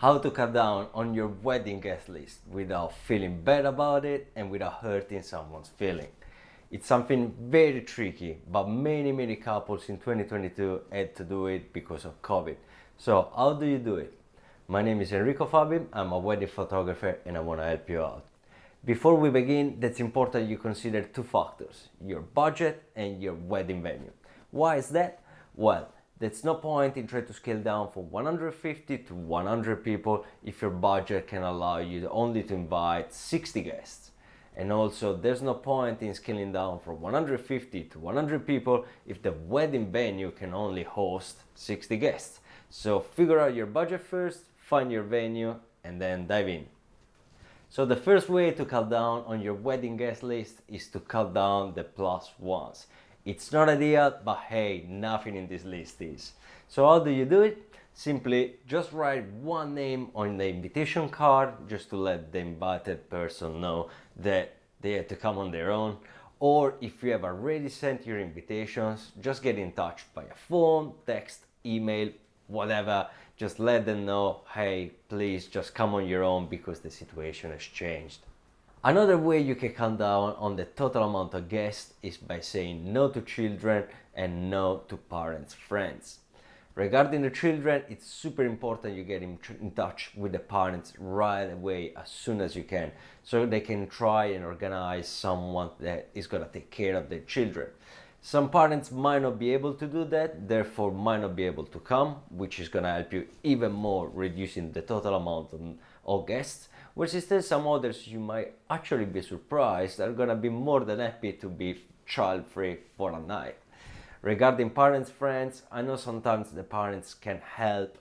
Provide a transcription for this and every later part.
How to cut down on your wedding guest list without feeling bad about it and without hurting someone's feeling. It's something very tricky, but many couples in 2022 had to do it because of COVID. So how do you do it? My name is Enrico Fabi, I'm a wedding photographer and I want to help you out. Before we begin, it's important you consider two factors, your budget and your wedding venue. Why is that? Well, there's no point in trying to scale down from 150 to 100 people if your budget can allow you only to invite 60 guests. And also, there's no point in scaling down from 150 to 100 people if the wedding venue can only host 60 guests. So figure out your budget first, find your venue, and then dive in. So the first way to cut down on your wedding guest list is to cut down the plus ones. It's not ideal, but hey, nothing in this list is. So how do you do it? Simply just write one name on the invitation card just to let the invited person know that they had to come on their own. Or if you have already sent your invitations, just get in touch via phone, text, email, whatever. Just let them know, hey, please just come on your own because the situation has changed. Another way you can cut down on the total amount of guests is by saying no to children and no to parents' friends. Regarding the children, it's super important you get in touch with the parents right away as soon as you can, so they can try and organize someone that is going to take care of their children. Some parents might not be able to do that, therefore might not be able to come, which is going to help you even more reducing the total amount of guests. Whereas instead some others you might actually be surprised are going to be more than happy to be child free for a night. Regarding parents' friends, I know sometimes the parents can help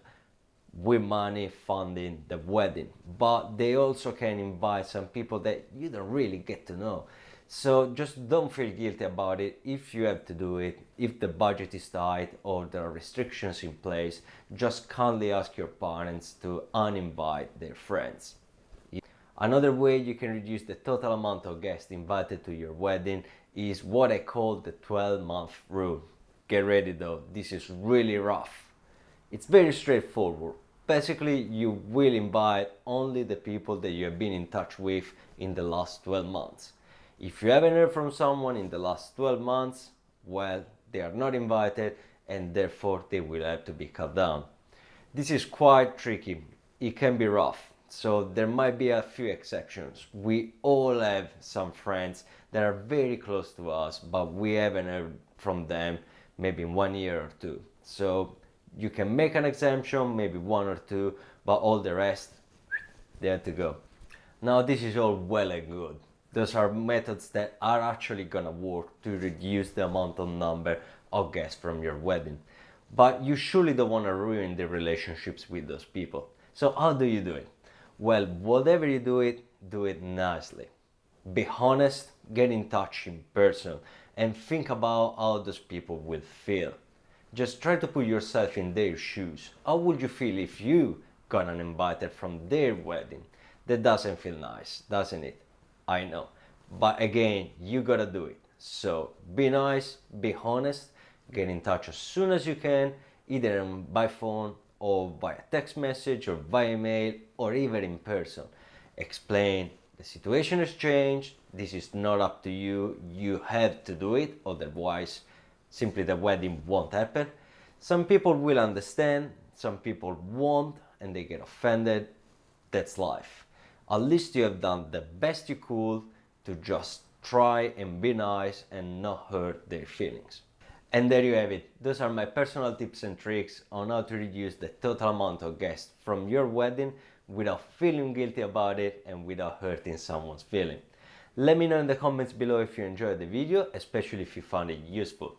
with money funding the wedding, but they also can invite some people that you don't really get to know. So just don't feel guilty about it if you have to do it, if the budget is tight or there are restrictions in place. Just kindly ask your parents to uninvite their friends. Another way you can reduce the total amount of guests invited to your wedding is what I call the 12-month rule. Get ready though, this is really rough. It's very straightforward. Basically, you will invite only the people that you have been in touch with in the last 12 months. If you haven't heard from someone in the last 12 months, well, they are not invited and therefore they will have to be cut down. This is quite tricky. It can be rough. So there might be a few exceptions. We all have some friends that are very close to us, but we haven't heard from them maybe in 1 year or two. So you can make an exemption, maybe one or two, but all the rest, they have to go. Now this is all well and good. Those are methods that are actually gonna work to reduce the amount of number of guests from your wedding. But you surely don't wanna ruin the relationships with those people. So how do you do it? Well, whatever you do it nicely. Be honest, get in touch in person, and think about how those people will feel. Just try to put yourself in their shoes. How would you feel if you got uninvited from their wedding? That doesn't feel nice, doesn't it? I know. But again, you gotta do it. So be nice, be honest, get in touch as soon as you can, either by phone or via text message or via email or even in person. Explain the situation has changed, this is not up to you, you have to do it, otherwise simply the wedding won't happen. Some people will understand, some people won't and they get offended. That's life. At least you have done the best you could to just try and be nice and not hurt their feelings. And there you have it. Those are my personal tips and tricks on how to reduce the total amount of guests from your wedding without feeling guilty about it and without hurting someone's feeling. Let me know in the comments below if you enjoyed the video, especially if you found it useful.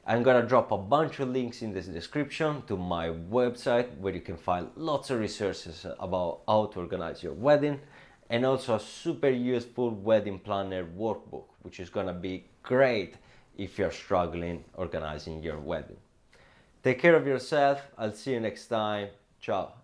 I'm gonna drop a bunch of links in the description to my website where you can find lots of resources about how to organize your wedding, and also a super useful wedding planner workbook, which is gonna be great if you're struggling organizing your wedding. Take care of yourself. I'll see you next time. Ciao.